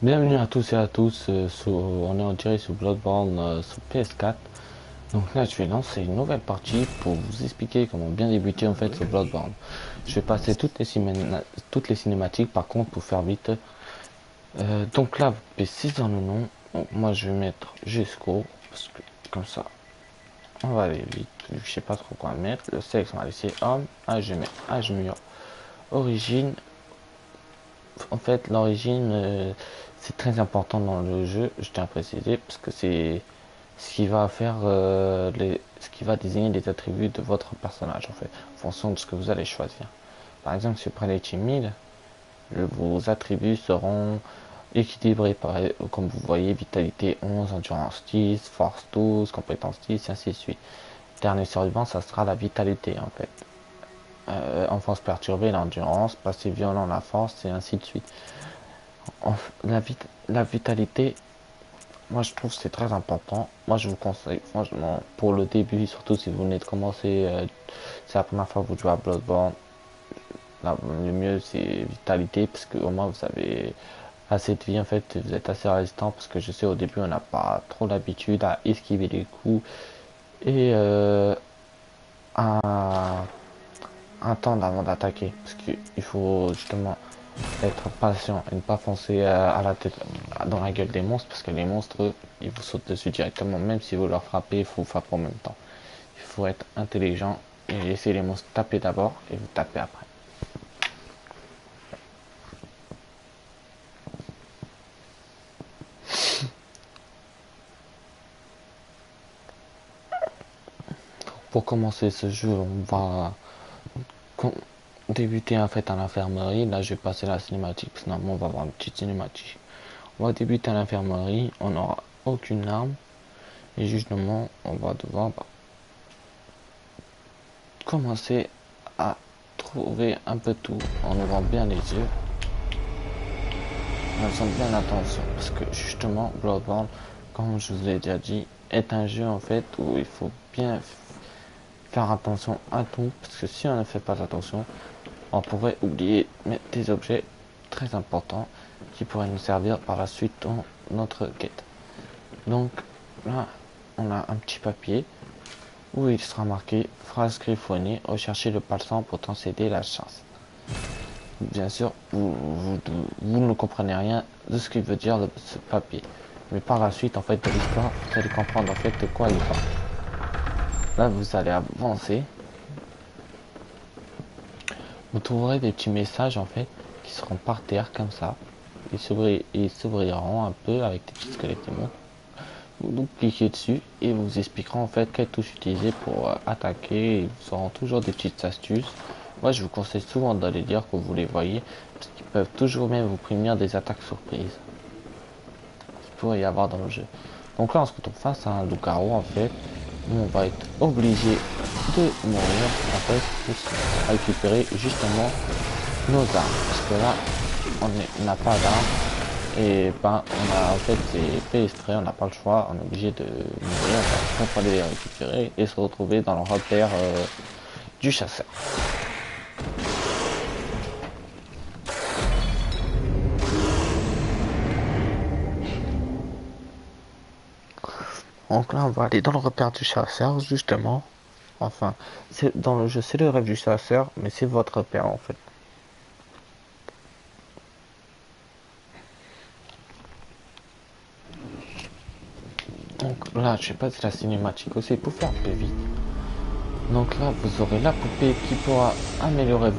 Bienvenue à tous et à tous, on est en direct sur Bloodborne sur PS4. Donc là je vais lancer une nouvelle partie pour vous expliquer comment bien débuter en fait sur Bloodborne. Je vais passer toutes les cinématiques par contre pour faire vite. Donc là vous pouvez 6 dans le nom. Donc moi je vais mettre jusqu'au, parce que comme ça on va aller vite. Je sais pas trop quoi mettre. Le sexe on va laisser homme. Âge je mets âge mûr. Origine, en fait, l'origine, c'est très important dans le jeu, je tiens à préciser, parce que c'est ce qui va faire ce qui va désigner les attributs de votre personnage, en fait, en fonction de ce que vous allez choisir. Par exemple, si vous prenez timide, vos attributs seront équilibrés, comme vous voyez, vitalité 11, endurance 10, force 12, compétence 10, et ainsi de suite. Dernier survivant, ça sera la vitalité, en fait. Enfance perturbée, l'endurance, passé violent, la force, et ainsi de suite. La, la vitalité, moi je trouve que c'est très important. Moi je vous conseille, franchement, pour le début, surtout si vous venez de commencer, c'est la première fois que vous jouez à Bloodborne, le mieux c'est vitalité, parce qu'au moins vous avez assez de vie en fait, vous êtes assez résistant, parce que je sais au début on n'a pas trop l'habitude à esquiver les coups et à attendre avant d'attaquer, parce qu'il faut justement être patient et ne pas foncer à la tête dans la gueule des monstres, parce que les monstres ils vous sautent dessus directement, même si vous leur frappez, il faut frapper en même temps. Il faut être intelligent et laisser les monstres taper d'abord et vous taper après. Pour commencer ce jeu, on va débuter en fait à l'infirmerie. Là je vais passer la cinématique, parce que normalement on va avoir une petite cinématique. On va débuter à l'infirmerie, on n'aura aucune arme et justement on va devoir commencer à trouver un peu tout en ouvrant bien les yeux, en faisant bien attention, parce que justement Bloodborne, comme je vous l'ai déjà dit, est un jeu en fait où il faut bien faire attention à tout, parce que si on ne fait pas attention, on pourrait oublier des objets très importants qui pourraient nous servir par la suite dans notre quête. Donc là, on a un petit papier où il sera marqué phrase griffonnée, rechercher le palsam pour t'enseigner la chasse. Bien sûr, vous ne comprenez rien de ce qu'il veut dire ce papier. Mais par la suite, en fait, de l'histoire, vous allez comprendre en fait de quoi il parle. Là, vous allez avancer. Vous trouverez des petits messages en fait qui seront par terre comme ça. Ils s'ouvriront un peu avec des petits squelettes de monstres. Vous cliquez dessus et vous expliqueront en fait quelle touche utiliser pour attaquer. Ils vous auront toujours des petites astuces. Moi, je vous conseille souvent d'aller lire que vous les voyez, parce qu'ils peuvent toujours même vous prévenir des attaques surprises qu'il pourrait y avoir dans le jeu. Donc là, on se retrouve face à un loup-garou en fait, où on va être obligé de mourir en fait pour récupérer justement nos armes, parce que là, on n'a pas d'armes et ben on a en fait c'est pédestré, on n'a pas le choix, on est obligé de mourir pour aller les récupérer et se retrouver dans le repère du chasseur. Donc là, on va aller dans le repère du chasseur, justement. Enfin, c'est dans le jeu, c'est le rêve du chasseur, mais c'est votre repère en fait. Donc là, je sais pas si la cinématique aussi pour faire plus vite. Donc là, vous aurez la poupée qui pourra améliorer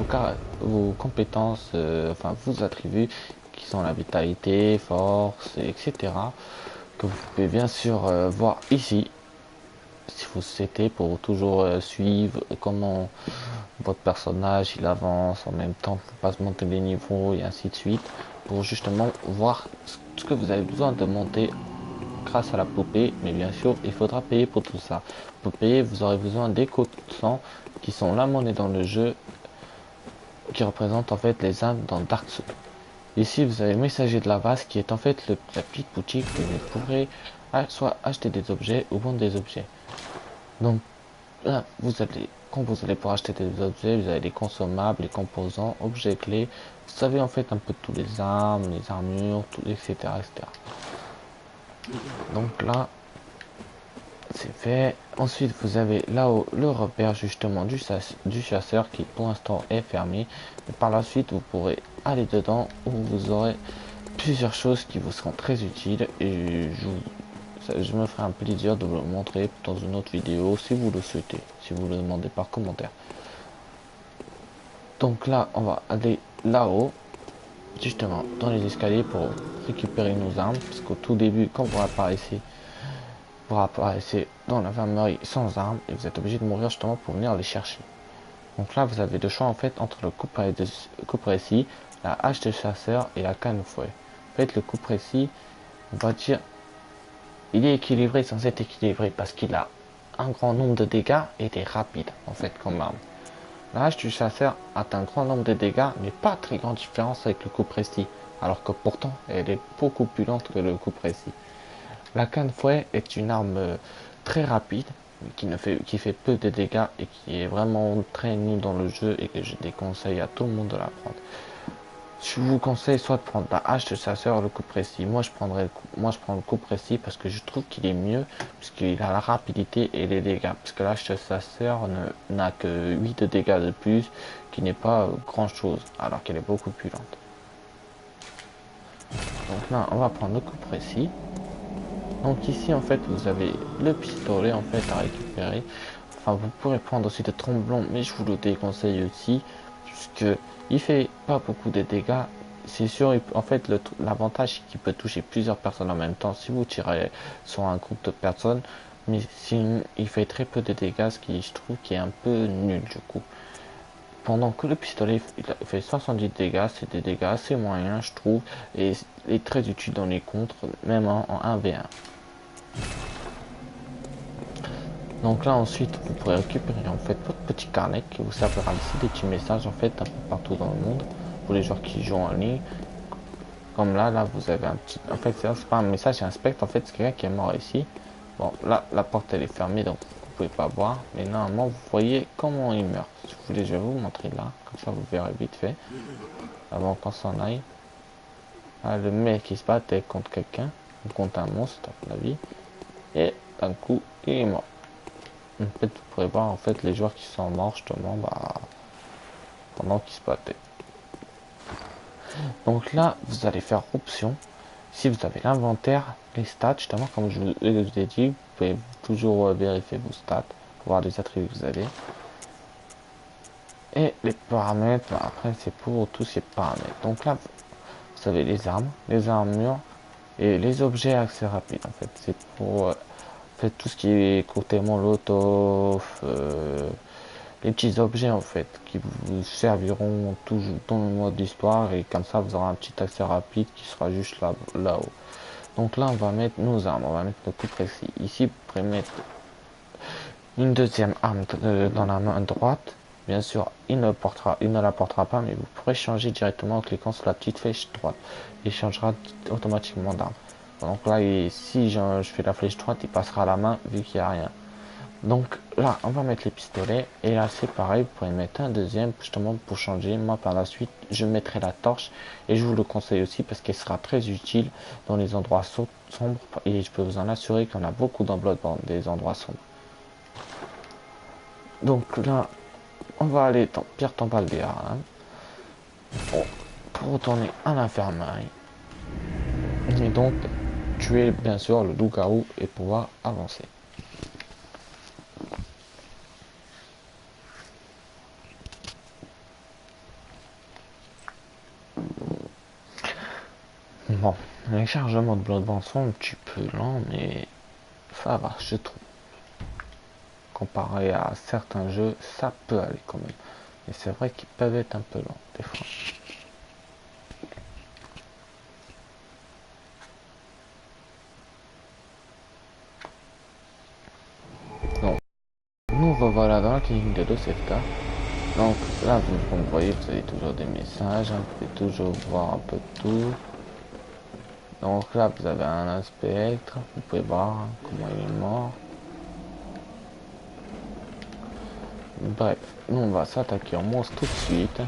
vos compétences, enfin vos attributs, qui sont la vitalité, force, etc. Que vous pouvez bien sûr voir ici, si vous souhaitez, pour toujours suivre comment votre personnage il avance en même temps, pour pas se monter les niveaux et ainsi de suite, pour justement voir ce que vous avez besoin de monter grâce à la poupée, mais bien sûr il faudra payer pour tout ça. Pour payer, vous aurez besoin des codes sang qui sont la monnaie dans le jeu, qui représente en fait les âmes dans Dark Souls. Ici vous avez le messager de la vase qui est en fait la petite boutique où vous pourrez soit acheter des objets ou vendre des objets. Donc là, quand vous allez pouvoir acheter des objets, vous avez les consommables, les composants, objets clés, vous avez en fait un peu tous les armes, les armures, tout, etc., etc. Donc là, c'est fait. Ensuite, vous avez là-haut le repère justement du chasseur qui pour l'instant est fermé. Mais par la suite, vous pourrez aller dedans où vous aurez plusieurs choses qui vous seront très utiles. Et je me ferai un plaisir de vous le montrer dans une autre vidéo si vous le souhaitez, si vous le demandez par commentaire. Donc là, on va aller là-haut, justement dans les escaliers pour récupérer nos armes. Parce qu'au tout début, quand vous apparaissez dans l'infirmerie sans armes, et vous êtes obligé de mourir justement pour venir les chercher. Donc là, vous avez le choix en fait entre le coup précis, la hache de chasseur et la canne au fouet. En fait, le coup précis, on va dire, il est équilibré sans être équilibré parce qu'il a un grand nombre de dégâts et il est rapide en fait comme arme. La hache du chasseur a un grand nombre de dégâts mais pas très grande différence avec le coup précis, alors que pourtant elle est beaucoup plus lente que le coup précis. La canne fouet est une arme très rapide qui fait peu de dégâts et qui est vraiment très nulle dans le jeu et que je déconseille à tout le monde de la prendre. Je vous conseille soit de prendre la hache de chasseur ou le coup précis. Moi je prends le coup précis parce que je trouve qu'il est mieux, puisqu'il a la rapidité et les dégâts. Parce que la hache de chasseur n'a que 8 de dégâts de plus, qui n'est pas grand chose, alors qu'elle est beaucoup plus lente. Donc là on va prendre le coup précis. Donc ici en fait vous avez le pistolet en fait à récupérer. Enfin vous pourrez prendre aussi des tromblons, mais je vous le déconseille aussi, puisque il fait pas beaucoup de dégâts. C'est sûr, en fait l'avantage c'est qu'il peut toucher plusieurs personnes en même temps si vous tirez sur un groupe de personnes, mais sinon il fait très peu de dégâts, ce qui je trouve qui est un peu nul du coup. Pendant que le pistolet il fait 70 dégâts, c'est des dégâts assez moyens je trouve, et est très utile dans les contres, même en 1v1. Donc là ensuite vous pourrez récupérer en fait votre petit carnet qui vous servira ici des petits messages en fait un peu partout dans le monde pour les joueurs qui jouent en ligne. Comme là vous avez un petit, en fait c'est pas un message, c'est un spectre, en fait c'est quelqu'un qui est mort ici. Bon là la porte elle est fermée donc vous pouvez pas voir, mais normalement vous voyez comment il meurt. Si vous voulez je vais vous montrer là, comme ça vous verrez vite fait avant qu'on s'en aille. Là, le mec qui se battait contre quelqu'un ou contre un monstre à mon avis, et d'un coup il est mort. En fait, vous pourrez voir en fait les joueurs qui sont morts justement pendant qu'ils se battaient. Donc là, vous allez faire option. Si vous avez l'inventaire, les stats, justement comme je vous ai dit, vous pouvez toujours vérifier vos stats pour voir les attributs que vous avez. Et les paramètres, après c'est pour tous ces paramètres. Donc là, vous avez les armes, les armures et les objets accès rapide. En fait, c'est pour tout ce qui est côté molotov, les petits objets en fait qui vous serviront toujours dans le mode d'histoire, et comme ça vous aurez un petit accès rapide qui sera juste là-haut. Donc là on va mettre nos armes, on va mettre le coup précis. Ici vous pourrez mettre une deuxième arme dans la main droite. Bien sûr il ne la portera pas, mais vous pourrez changer directement en cliquant sur la petite flèche droite. Il changera automatiquement d'arme. Donc là si je fais la flèche droite, il passera à la main vu qu'il n'y a rien. Donc là on va mettre les pistolets, et là c'est pareil, vous pouvez mettre un deuxième justement pour changer. Moi par la suite je mettrai la torche, et je vous le conseille aussi parce qu'elle sera très utile dans les endroits sombres, et je peux vous en assurer qu'on a beaucoup dans Bloodborne des endroits sombres. Donc là on va aller dans Pierre Tombale des Haras pour retourner à l'infirmerie, et donc tuer bien sûr le loup-garou et pouvoir avancer. Bon, les chargements de Bloodborne sont un petit peu lents, mais ça va, je trouve. Comparé à certains jeux, ça peut aller quand même. Mais c'est vrai qu'ils peuvent être un peu lents, des fois. Donc, nous revoilà dans la clinique de Dosefka. Donc là, comme vous voyez, vous avez toujours des messages, hein, vous pouvez toujours voir un peu tout. Donc là, vous avez un spectre, vous pouvez voir hein, comment il est mort. Bref, nous on va s'attaquer au monstre tout de suite.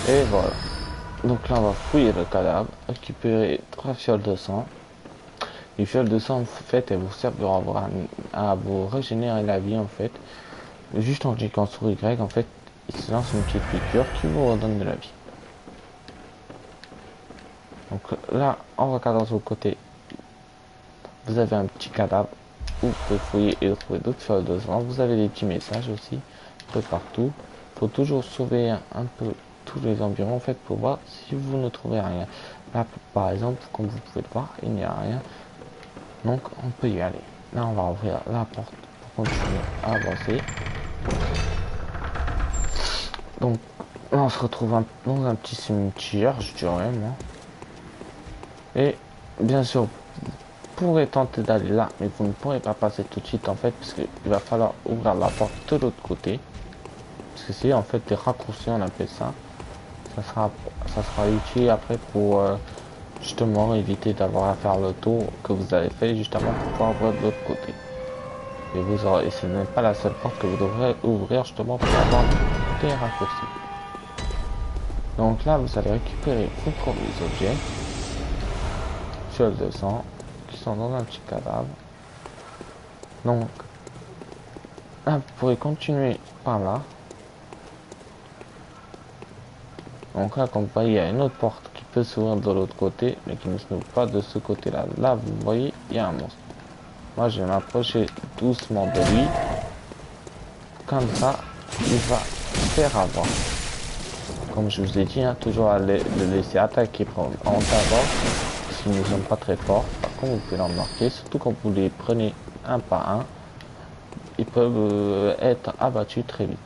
Et voilà. Donc là, on va fouiller le cadavre, récupérer 3 fioles de sang. Les fioles de sang, en fait, elles vous serviront à vous régénérer la vie, en fait. Juste en cliquant sur Y, en fait, il se lance une petite piqûre qui vous redonne de la vie. Donc là, en regardant sur le côté, vous avez un petit cadavre où vous pouvez fouiller et trouver d'autres fioles de sang. Vous avez des petits messages aussi, un peu partout. Il faut toujours sauver un peu tous les environs, en fait, pour voir si vous ne trouvez rien. Là, par exemple, comme vous pouvez le voir, il n'y a rien. Donc, on peut y aller. Là, on va ouvrir la porte pour continuer à avancer. Donc, là, on se retrouve dans un petit cimetière, je dirais, moi. Et, bien sûr, vous pourrez tenter d'aller là, mais vous ne pourrez pas passer tout de suite, en fait, parce qu'il va falloir ouvrir la porte de l'autre côté. Parce que c'est, en fait, des raccourcis, on appelle ça. Ça sera utile après pour, justement, éviter d'avoir à faire le tour que vous avez fait juste avant pour pouvoir ouvrir de l'autre côté. Et ce n'est pas la seule porte que vous devrez ouvrir justement pour avoir des raccourcis. Donc là, vous allez récupérer vos premiers objets, fioles de sang, qui sont dans un petit cadavre. Donc là, vous pourrez continuer par là. Donc là, comme vous voyez, il y a une autre porte qui peut s'ouvrir de l'autre côté, mais qui ne s'ouvre pas de ce côté-là. Là, vous voyez, il y a un monstre. Moi, je vais m'approcher doucement de lui. Comme ça, il va faire avoir. Comme je vous ai dit, hein, toujours à le laisser attaquer en d'abord, parce qu'ils ne sont pas très forts. Par contre, vous pouvez l'en marquer, surtout quand vous les prenez un par un, ils peuvent être abattus très vite.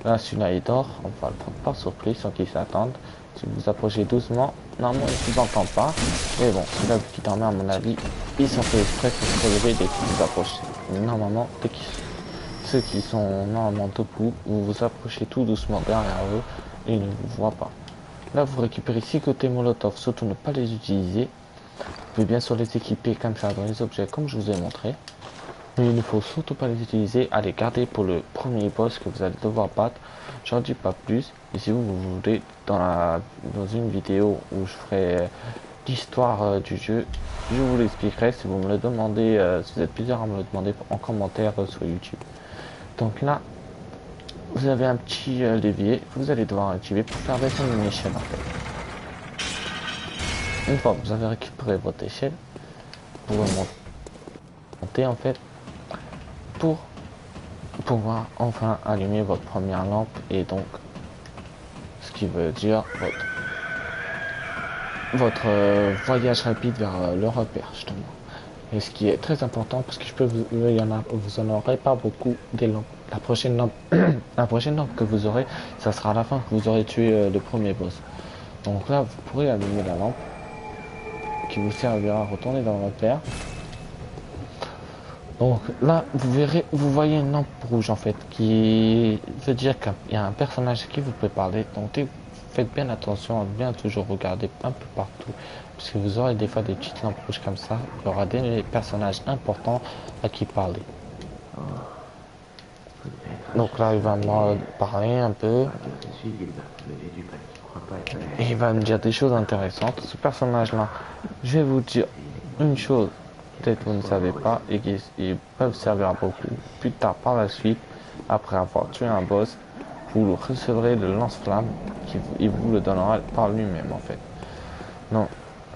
Là, celui-là il dort, on va le prendre par surprise sans qu'il s'attende. Si vous approchez doucement, normalement il ne vous entend pas. Mais bon, celui-là qui dormait, à mon avis, ils sont fait exprès pour se relever dès qu'ils vous approchez. Normalement, ceux qui sont normalement debout, vous vous approchez tout doucement derrière eux et ils ne vous voient pas. Là, vous récupérez 6 côtés molotov, surtout ne pas les utiliser. Vous pouvez bien sûr les équiper comme ça dans les objets, comme je vous ai montré. Mais il ne faut surtout pas les utiliser, à les garder pour le premier boss que vous allez devoir battre. J'en dis pas plus. Et si vous voulez, dans une vidéo où je ferai l'histoire du jeu, je vous l'expliquerai si vous me le demandez, si vous êtes plusieurs à me le demander en commentaire sur YouTube. Donc là, vous avez un petit levier que vous allez devoir activer pour faire descendre une échelle en fait. Une fois que vous avez récupéré votre échelle, vous pouvez monter en fait pour pouvoir enfin allumer votre première lampe et donc ce qui veut dire votre voyage rapide vers le repère justement. Et ce qui est très important parce que vous en aurez pas beaucoup des lampes. La prochaine lampe, la prochaine lampe que vous aurez, ça sera à la fin que vous aurez tué le premier boss. Donc là, vous pourrez allumer la lampe qui vous servira à retourner dans le repère. Donc là, vous verrez, vous voyez une lampe rouge en fait, qui veut dire qu'il y a un personnage à qui vous pouvez parler. Donc faites bien attention à bien toujours regarder un peu partout, parce que vous aurez des fois des petites lampes rouges comme ça. Il y aura des personnages importants à qui parler. Donc là, il va me parler un peu. Et il va me dire des choses intéressantes. Ce personnage-là, je vais vous dire une chose. Peut-être vous ne savez pas et qu'ils peuvent servir à beaucoup. Plus tard par la suite, après avoir tué un boss, vous recevrez le lance-flamme qui vous le donnera par lui-même en fait. Donc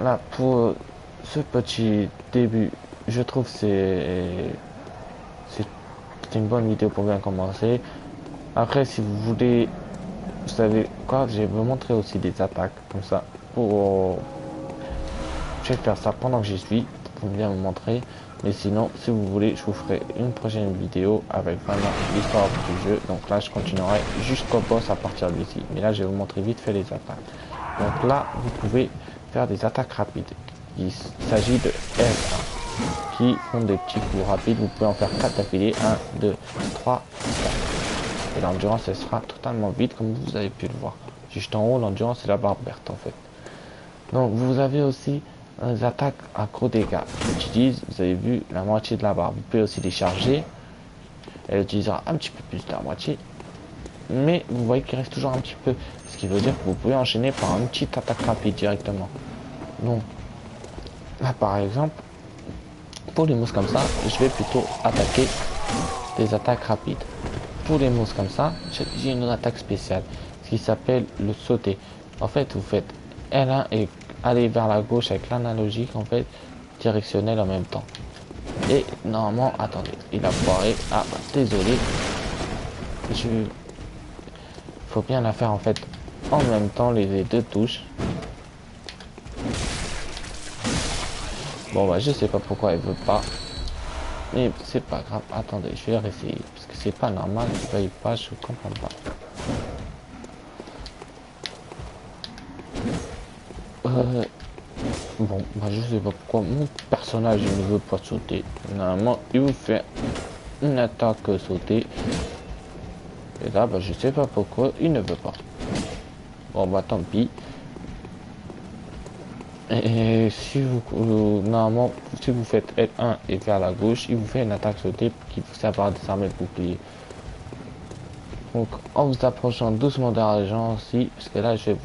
là pour ce petit début, je trouve c'est une bonne vidéo pour bien commencer. Après si vous voulez, vous savez quoi, je vais vous montrer aussi des attaques comme ça. Je vais faire ça pendant que j'y suis. Bien vous montrer, mais sinon si vous voulez je vous ferai une prochaine vidéo avec vraiment l'histoire du jeu. Donc là je continuerai jusqu'au boss à partir d'ici, mais là je vais vous montrer vite fait les attaques. Donc là vous pouvez faire des attaques rapides. Il s'agit de L1 qui font des petits coups rapides. Vous pouvez en faire 4 d'affilée, 1, 2, 3, 4 et l'endurance elle sera totalement vide comme vous avez pu le voir. Juste en haut l'endurance c'est la barre verte en fait. Donc vous avez aussi les attaques à gros dégâts qui utilisent, vous avez vu, la moitié de la barre. Vous pouvez aussi les charger. Elle utilisera un petit peu plus de la moitié. mais vous voyez qu'il reste toujours un petit peu, ce qui veut dire que vous pouvez enchaîner par une petite attaque rapide directement. Donc là par exemple, pour les mousses comme ça, je vais plutôt attaquer des attaques rapides. Pour les mousses comme ça, j'ai une attaque spéciale, ce qui s'appelle le sauter. En fait, vous faites L1 et aller vers la gauche avec l'analogique en fait directionnel en même temps. Et normalement, attendez, il a foiré. Ah, désolé. Faut bien la faire en fait en même temps les deux touches. Bon bah je sais pas pourquoi elle veut pas. Mais c'est pas grave. Attendez, je vais réessayer. Parce que c'est pas normal. Il paye pas, je comprends pas. Bon, bah je sais pas pourquoi mon personnage il ne veut pas sauter. Normalement, il vous fait une attaque sauter. Et là, bah je sais pas pourquoi il ne veut pas. Bon bah tant pis. Et si normalement, si vous faites L1 et vers la gauche, il vous fait une attaque sautée qui vous sert à désarmer le bouclier. Donc en vous approchant doucement de l'argent aussi, parce que là je vais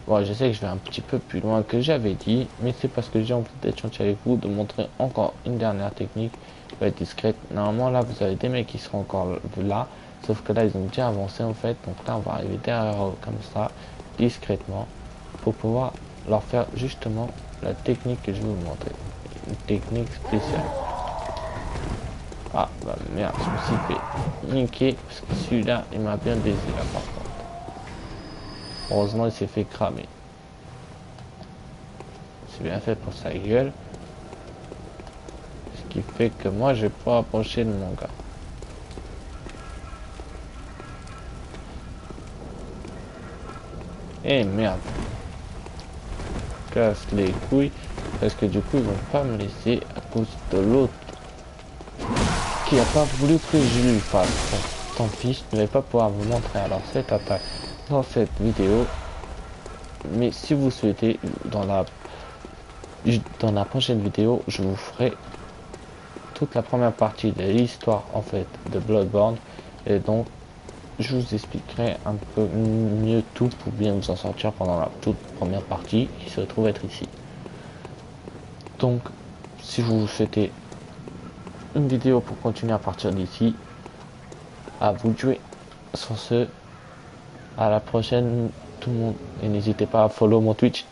bon, je sais que je vais un petit peu plus loin que j'avais dit, mais c'est parce que j'ai envie d'être gentil avec vous, de montrer encore une dernière technique qui va être discrète. Normalement là vous avez des mecs qui seront encore là, sauf que là ils ont déjà avancé en fait, donc là on va arriver derrière eux comme ça, discrètement, pour pouvoir leur faire justement la technique que je vais vous montrer. Une technique spéciale. Ah bah merde, je me suis fait niquer parce que celui-là il m'a bien baisé là par contre. Heureusement il s'est fait cramer. C'est bien fait pour sa gueule. Ce qui fait que moi je vais pas approcher de mon gars. Eh merde. Casse les couilles. Parce que du coup ils vont pas me laisser à cause de l'autre qui a pas voulu que je lui fasse. Donc, tant pis, je ne vais pas pouvoir vous montrer alors cette attaque dans cette vidéo. Mais si vous souhaitez, dans la prochaine vidéo, je vous ferai toute la première partie de l'histoire en fait de Bloodborne. Et donc, je vous expliquerai un peu mieux tout pour bien vous en sortir pendant la toute première partie qui se trouve être ici. Donc, si vous souhaitez une vidéo pour continuer à partir d'ici, à vous de jouer. Sur ce, à la prochaine tout le monde et n'hésitez pas à follow mon Twitch.